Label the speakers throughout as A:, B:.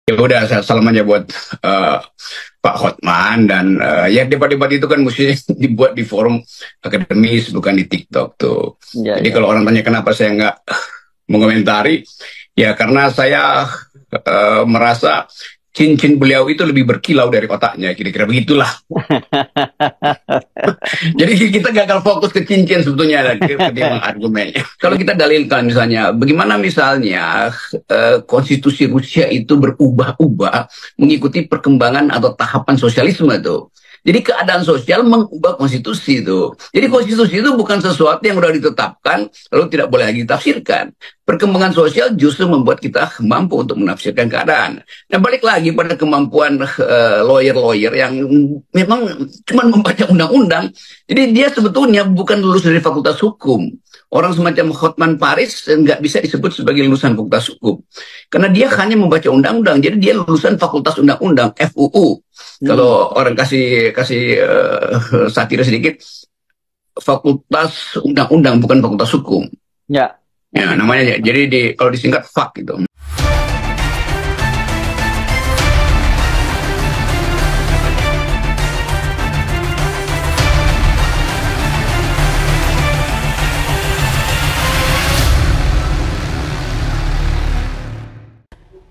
A: Ya udah, salam aja buat eh, Pak Hotman dan ya debat-debat itu kan mesti dibuat di forum akademis bukan di TikTok tuh.
B: Ya,
A: Jadi
B: ya.
A: kalau orang tanya kenapa saya nggak mengomentari, ya karena saya merasa cincin beliau itu lebih berkilau dari otaknya, kira-kira begitulah. Jadi kita gagal fokus ke cincin sebetulnya ketimbang argumennya. Kalau kita dalilkan misalnya, bagaimana misalnya konstitusi Rusia itu berubah-ubah mengikuti perkembangan atau tahapan sosialisme itu. Jadi keadaan sosial mengubah konstitusi itu. Jadi konstitusi itu bukan sesuatu yang sudah ditetapkan lalu tidak boleh lagi ditafsirkan. Perkembangan sosial justru membuat kita mampu untuk menafsirkan keadaan. Nah, balik lagi pada kemampuan lawyer-lawyer yang memang cuma membaca undang-undang. Jadi dia sebetulnya bukan lulus dari fakultas hukum. Orang semacam Hotman Paris nggak bisa disebut sebagai lulusan fakultas hukum. Karena dia hanya membaca undang-undang. Jadi dia lulusan fakultas undang-undang, FUU. Kalau orang kasih kasih satir sedikit, fakultas undang-undang bukan fakultas hukum.
B: Ya.
A: Ya, namanya jadi kalau disingkat FAK gitu.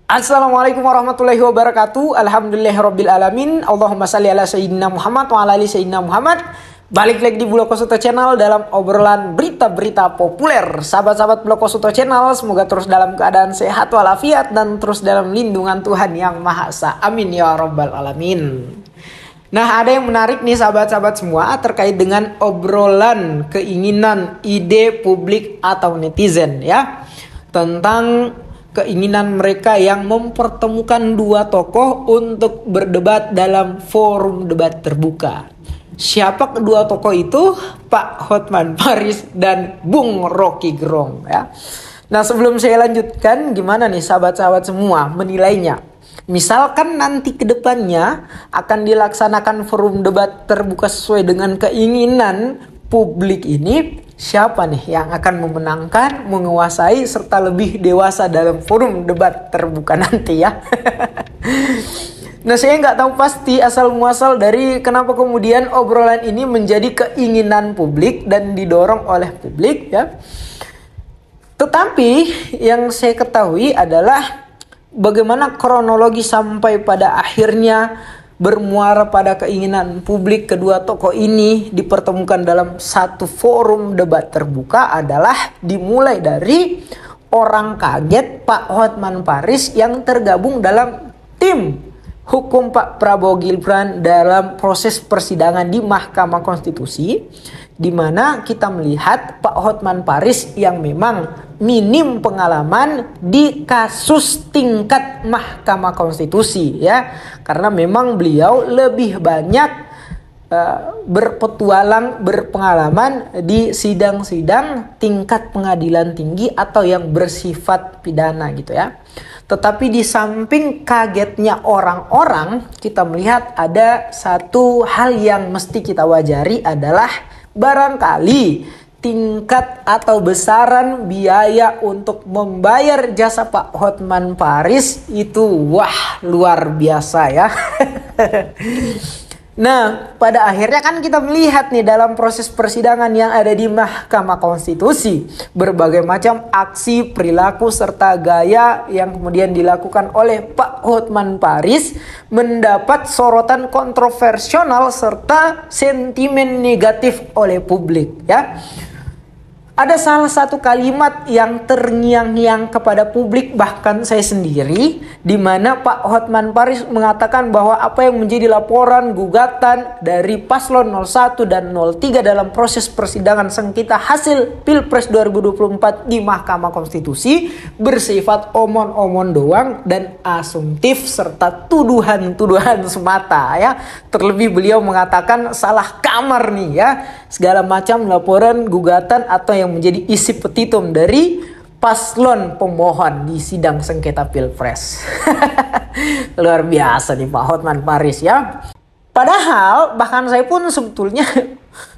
C: Assalamualaikum warahmatullahi wabarakatuh. Alhamdulillahirabbil alamin. Allahumma shalli ala sayyidina Muhammad wa ala ali sayyidina Muhammad. Balik lagi di Blog Kosuto Channel dalam obrolan berita-berita populer. Sahabat-sahabat Blog Kosuto Channel, semoga terus dalam keadaan sehat walafiat dan terus dalam lindungan Tuhan Yang Maha Esa. Amin ya rabbal alamin. Nah, ada yang menarik nih sahabat-sahabat semua terkait dengan obrolan keinginan ide publik atau netizen ya, tentang keinginan mereka yang mempertemukan dua tokoh untuk berdebat dalam forum debat terbuka. Siapa kedua tokoh itu? Pak Hotman Paris dan Bung Rocky Gerung ya. Nah, sebelum saya lanjutkan, gimana nih sahabat-sahabat semua menilainya? Misalkan nanti ke depannya akan dilaksanakan forum debat terbuka sesuai dengan keinginan publik ini, siapa nih yang akan memenangkan, menguasai, serta lebih dewasa dalam forum debat terbuka nanti ya. Nah, saya nggak tahu pasti asal muasal dari kenapa kemudian obrolan ini menjadi keinginan publik dan didorong oleh publik ya. Tetapi yang saya ketahui adalah bagaimana kronologi sampai pada akhirnya bermuara pada keinginan publik kedua tokoh ini dipertemukan dalam satu forum debat terbuka adalah dimulai dari orang kaget Pak Hotman Paris yang tergabung dalam tim hukum Pak Prabowo Gibran dalam proses persidangan di Mahkamah Konstitusi, di mana kita melihat Pak Hotman Paris yang memang minim pengalaman di kasus tingkat Mahkamah Konstitusi ya, karena memang beliau lebih banyak berpetualang, berpengalaman di sidang-sidang tingkat pengadilan tinggi atau yang bersifat pidana gitu ya. Tetapi di samping kagetnya orang-orang, kita melihat ada satu hal yang mesti kita wajari adalah barangkali tingkat atau besaran biaya untuk membayar jasa Pak Hotman Paris itu wah luar biasa ya. Nah, pada akhirnya kan kita melihat nih dalam proses persidangan yang ada di Mahkamah Konstitusi, berbagai macam aksi, perilaku, serta gaya yang kemudian dilakukan oleh Pak Hotman Paris mendapat sorotan kontroversial serta sentimen negatif oleh publik ya. Ada salah satu kalimat yang terngiang-ngiang kepada publik, bahkan saya sendiri, di mana Pak Hotman Paris mengatakan bahwa apa yang menjadi laporan gugatan dari paslon 01 dan 03 dalam proses persidangan sengketa hasil Pilpres 2024 di Mahkamah Konstitusi bersifat omon-omon doang dan asumtif serta tuduhan-tuduhan semata ya. Terlebih beliau mengatakan salah kamar nih ya, segala macam laporan gugatan atau yang menjadi isi petitum dari paslon pemohon di sidang sengketa Pilpres. Luar biasa nih Pak Hotman Paris ya. Padahal bahkan saya pun sebetulnya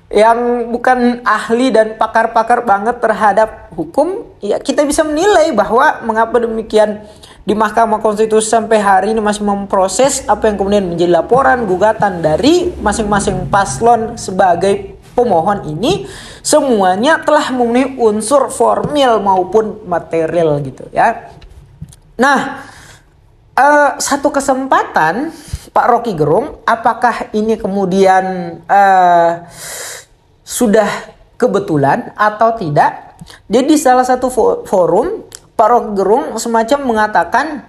C: yang bukan ahli dan pakar-pakar banget terhadap hukum, ya kita bisa menilai bahwa mengapa demikian di Mahkamah Konstitusi sampai hari ini masih memproses apa yang kemudian menjadi laporan gugatan dari masing-masing paslon sebagai pemohon ini, semuanya telah memenuhi unsur formil maupun material gitu ya. Nah, satu kesempatan Pak Rocky Gerung, apakah ini kemudian sudah kebetulan atau tidak? Jadi salah satu forum Pak Rocky Gerung semacam mengatakan,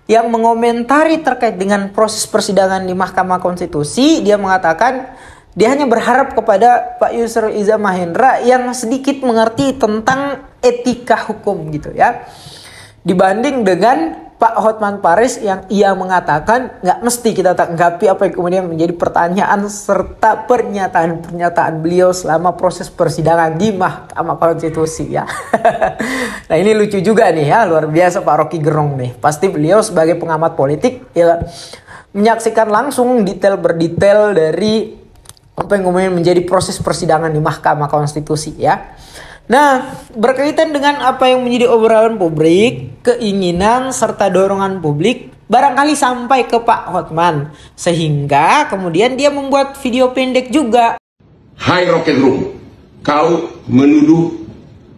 C: yang mengomentari terkait dengan proses persidangan di Mahkamah Konstitusi, dia mengatakan dia hanya berharap kepada Pak Yusril Iza Mahendra yang sedikit mengerti tentang etika hukum gitu ya, dibanding dengan Pak Hotman Paris yang ia mengatakan nggak mesti kita tanggapi apa yang kemudian menjadi pertanyaan serta pernyataan-pernyataan beliau selama proses persidangan di Mahkamah Konstitusi ya. Nah ini lucu juga nih ya, luar biasa Pak Rocky Gerung nih. Pasti beliau sebagai pengamat politik ya menyaksikan langsung detail berdetail dari apa yang kemudian menjadi proses persidangan di Mahkamah Konstitusi ya. Nah, berkaitan dengan apa yang menjadi obrolan publik, keinginan serta dorongan publik barangkali sampai ke Pak Hotman, sehingga kemudian dia membuat video pendek juga.
B: Hai Rocky Gerung, kau menuduh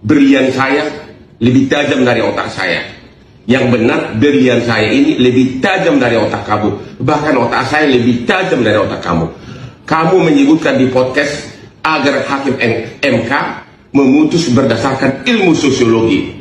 B: berlian saya lebih tajam dari otak saya. Yang benar, berlian saya ini lebih tajam dari otak kamu. Bahkan otak saya lebih tajam dari otak kamu. Kamu menyebutkan di podcast agar hakim MK memutus berdasarkan ilmu sosiologi.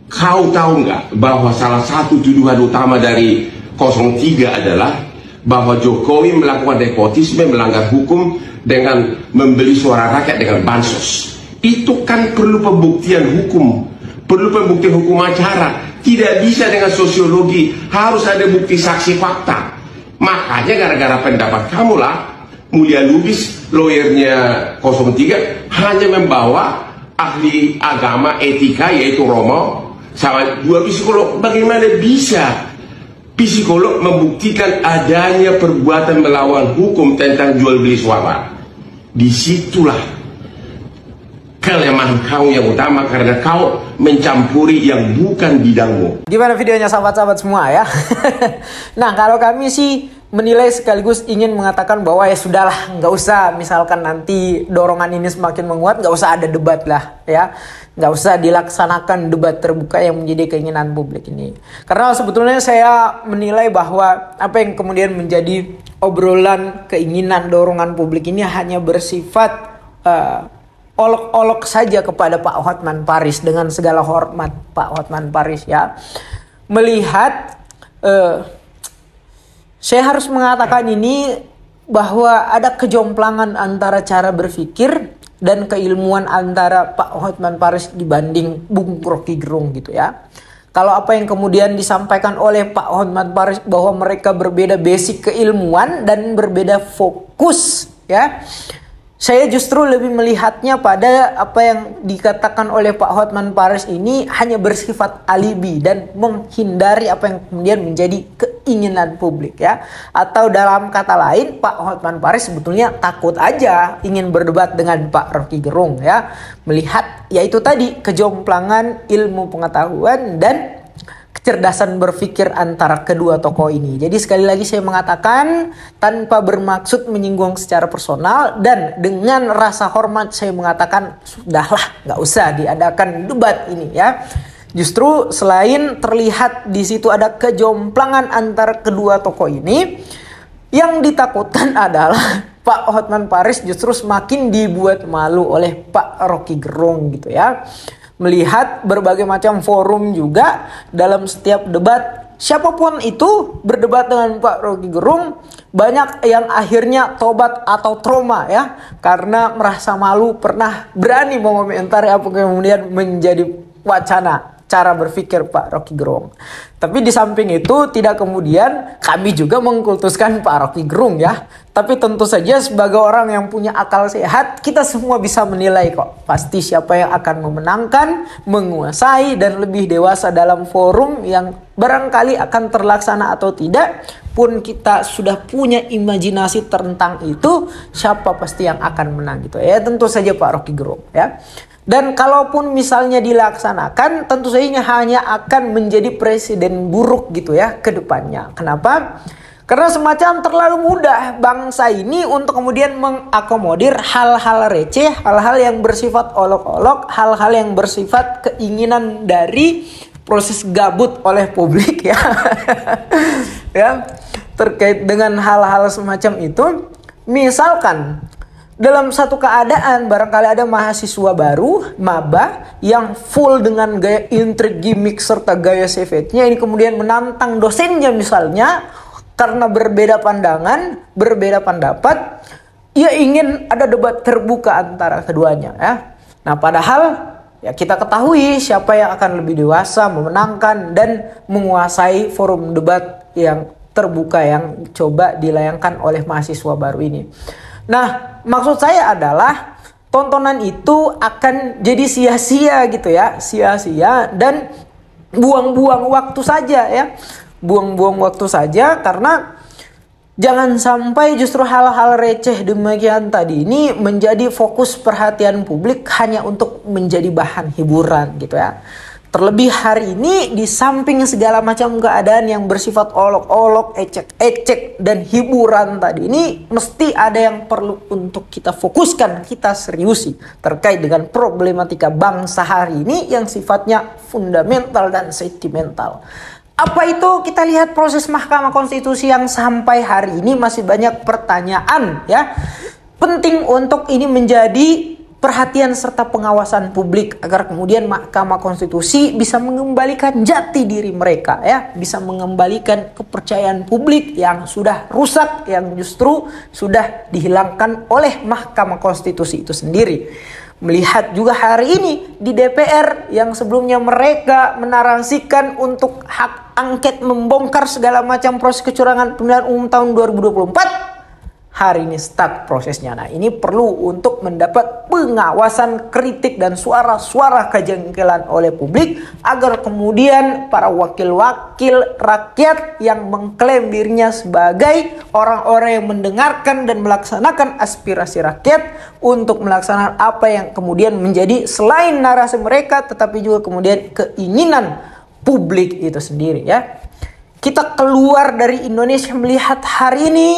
B: Kau tahu nggak bahwa salah satu tuduhan utama dari 03 adalah bahwa Jokowi melakukan nepotisme, melanggar hukum dengan membeli suara rakyat dengan bansos. Itu kan perlu pembuktian hukum, perlu pembuktian hukum acara. Tidak bisa dengan sosiologi, harus ada bukti saksi fakta. Makanya gara-gara pendapat kamulah Mulia Lubis, lawyernya 03, hanya membawa ahli agama etika yaitu Romo sama 2 psikolog. Bagaimana bisa psikolog membuktikan adanya perbuatan melawan hukum tentang jual beli suara? Disitulah kelemahan kau yang utama, karena kau mencampuri yang bukan bidangmu.
C: Gimana videonya sahabat-sahabat semua ya? Nah kalau kami sih menilai sekaligus ingin mengatakan bahwa ya sudahlah, nggak usah misalkan nanti dorongan ini semakin menguat, nggak usah ada debat lah ya, nggak usah dilaksanakan debat terbuka yang menjadi keinginan publik ini. Karena sebetulnya saya menilai bahwa apa yang kemudian menjadi obrolan keinginan dorongan publik ini hanya bersifat olok-olok saja kepada Pak Hotman Paris, dengan segala hormat Pak Hotman Paris ya. Melihat saya harus mengatakan ini bahwa ada kejomplangan antara cara berpikir dan keilmuan antara Pak Hotman Paris dibanding Bung Rocky Gerung gitu ya. Kalau apa yang kemudian disampaikan oleh Pak Hotman Paris bahwa mereka berbeda basic keilmuan dan berbeda fokus ya, saya justru lebih melihatnya pada apa yang dikatakan oleh Pak Hotman Paris ini hanya bersifat alibi dan menghindari apa yang kemudian menjadi keinginan publik ya. Atau dalam kata lain, Pak Hotman Paris sebetulnya takut aja ingin berdebat dengan Pak Rocky Gerung ya. Melihat yaitu tadi kejomplangan ilmu pengetahuan dan kecerdasan berpikir antara kedua tokoh ini. Jadi sekali lagi saya mengatakan tanpa bermaksud menyinggung secara personal dan dengan rasa hormat saya mengatakan sudahlah, nggak usah diadakan debat ini ya. Justru selain terlihat di situ ada kejomplangan antara kedua tokoh ini, yang ditakutkan adalah Pak Hotman Paris justru semakin dibuat malu oleh Pak Rocky Gerung gitu ya. Melihat berbagai macam forum juga dalam setiap debat, siapapun itu berdebat dengan Pak Rocky Gerung, banyak yang akhirnya tobat atau trauma ya, karena merasa malu pernah berani mengomentari apa yang kemudian menjadi wacana cara berpikir Pak Rocky Gerung. Tapi di samping itu tidak kemudian kami juga mengkultuskan Pak Rocky Gerung ya. Tapi tentu saja sebagai orang yang punya akal sehat, kita semua bisa menilai kok pasti siapa yang akan memenangkan, menguasai dan lebih dewasa dalam forum yang barangkali akan terlaksana atau tidak pun kita sudah punya imajinasi tentang itu, siapa pasti yang akan menang gitu ya. Tentu saja Pak Rocky Gerung ya. Dan kalaupun misalnya dilaksanakan, tentu saja hanya akan menjadi presiden buruk gitu ya ke depannya. Kenapa? Karena semacam terlalu mudah bangsa ini untuk kemudian mengakomodir hal-hal receh, hal-hal yang bersifat olok-olok, hal-hal yang bersifat keinginan dari proses gabut oleh publik ya. Ya, terkait dengan hal-hal semacam itu, misalkan dalam satu keadaan barangkali ada mahasiswa baru, maba, yang full dengan gaya intrik, gimmick, serta gaya savage-nya ini kemudian menantang dosennya misalnya, karena berbeda pandangan, berbeda pendapat, ia ingin ada debat terbuka antara keduanya ya. Nah padahal ya kita ketahui siapa yang akan lebih dewasa, memenangkan dan menguasai forum debat yang terbuka yang coba dilayangkan oleh mahasiswa baru ini. Nah, maksud saya adalah tontonan itu akan jadi sia-sia gitu ya, sia-sia dan buang-buang waktu saja ya. Buang-buang waktu saja karena jangan sampai justru hal-hal receh demikian tadi ini menjadi fokus perhatian publik hanya untuk menjadi bahan hiburan gitu ya. Terlebih hari ini di samping segala macam keadaan yang bersifat olok-olok, ecek-ecek dan hiburan tadi ini mesti ada yang perlu untuk kita fokuskan, kita seriusi terkait dengan problematika bangsa hari ini yang sifatnya fundamental dan sentimental. Apa itu? Kita lihat proses Mahkamah Konstitusi yang sampai hari ini masih banyak pertanyaan ya. Penting untuk ini menjadi perhatian serta pengawasan publik agar kemudian Mahkamah Konstitusi bisa mengembalikan jati diri mereka ya, bisa mengembalikan kepercayaan publik yang sudah rusak, yang justru sudah dihilangkan oleh Mahkamah Konstitusi itu sendiri. Melihat juga hari ini di DPR yang sebelumnya mereka menarasikan untuk hak angket membongkar segala macam proses kecurangan pemilihan umum tahun 2024, hari ini stuck prosesnya. Nah ini perlu untuk mendapat pengawasan, kritik dan suara-suara kejengkelan oleh publik agar kemudian para wakil-wakil rakyat yang mengklaim dirinya sebagai orang-orang yang mendengarkan dan melaksanakan aspirasi rakyat untuk melaksanakan apa yang kemudian menjadi selain narasi mereka tetapi juga kemudian keinginan publik itu sendiri ya. Kita keluar dari Indonesia melihat hari ini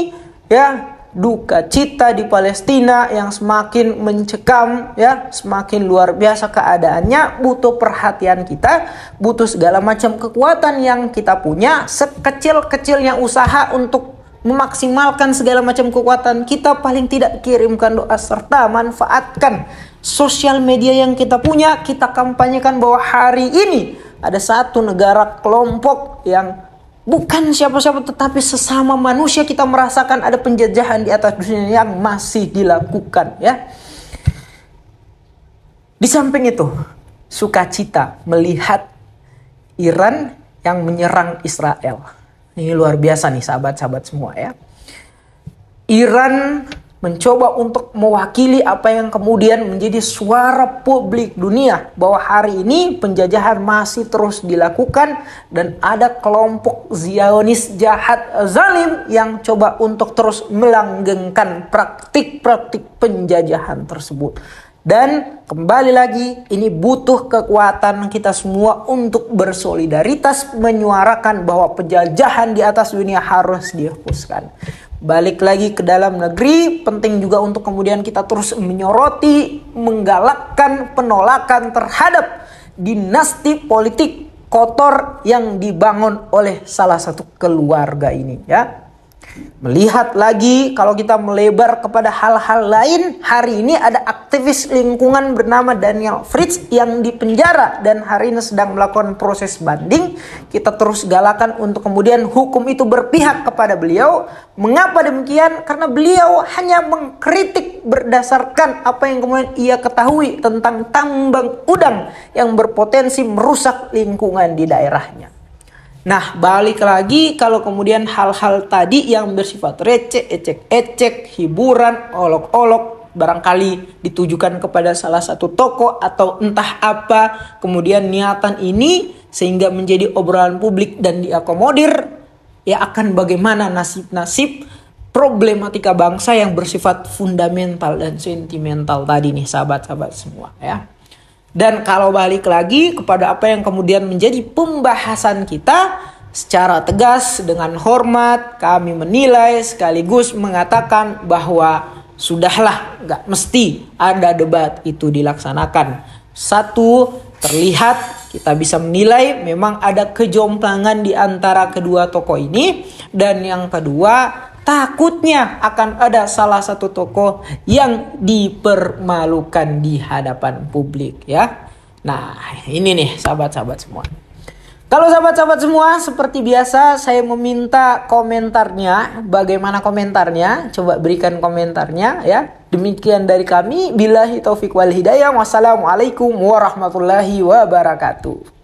C: ya, duka cita di Palestina yang semakin mencekam ya, semakin luar biasa keadaannya, butuh perhatian kita, butuh segala macam kekuatan yang kita punya, sekecil-kecilnya usaha untuk memaksimalkan segala macam kekuatan kita, paling tidak kirimkan doa serta manfaatkan sosial media yang kita punya, kita kampanyekan bahwa hari ini ada satu negara kelompok yang bukan siapa-siapa tetapi sesama manusia kita merasakan ada penjajahan di atas dunia yang masih dilakukan ya. Di samping itu, sukacita melihat Iran yang menyerang Israel. Ini luar biasa nih sahabat-sahabat semua ya. Iran mencoba untuk mewakili apa yang kemudian menjadi suara publik dunia bahwa hari ini penjajahan masih terus dilakukan dan ada kelompok Zionis jahat zalim yang coba untuk terus melanggengkan praktik-praktik penjajahan tersebut. Dan kembali lagi ini butuh kekuatan kita semua untuk bersolidaritas menyuarakan bahwa penjajahan di atas dunia harus dihapuskan. Balik lagi ke dalam negeri, penting juga untuk kemudian kita terus menyoroti, menggalakkan penolakan terhadap dinasti politik kotor yang dibangun oleh salah satu keluarga ini ya. Melihat lagi kalau kita melebar kepada hal-hal lain, hari ini ada aktivis lingkungan bernama Daniel Fritz yang dipenjara dan hari ini sedang melakukan proses banding. Kita terus galakan untuk kemudian hukum itu berpihak kepada beliau. Mengapa demikian? Karena beliau hanya mengkritik berdasarkan apa yang kemudian ia ketahui tentang tambang udang yang berpotensi merusak lingkungan di daerahnya. Nah, balik lagi kalau kemudian hal-hal tadi yang bersifat receh, ecek-ecek, hiburan, olok-olok barangkali ditujukan kepada salah satu tokoh atau entah apa, kemudian niatan ini sehingga menjadi obrolan publik dan diakomodir, ya akan bagaimana nasib-nasib problematika bangsa yang bersifat fundamental dan sentimental tadi nih sahabat-sahabat semua ya. Dan kalau balik lagi kepada apa yang kemudian menjadi pembahasan kita, secara tegas dengan hormat kami menilai sekaligus mengatakan bahwa sudahlah, nggak mesti ada debat itu dilaksanakan. Satu, terlihat kita bisa menilai memang ada kejomplangan di antara kedua tokoh ini. Dan yang kedua, takutnya akan ada salah satu tokoh yang dipermalukan di hadapan publik ya. Nah, ini nih sahabat-sahabat semua. Kalau sahabat-sahabat semua, seperti biasa saya meminta komentarnya. Bagaimana komentarnya? Coba berikan komentarnya ya. Demikian dari kami. Billahi taufik wal hidayah. Wassalamualaikum warahmatullahi wabarakatuh.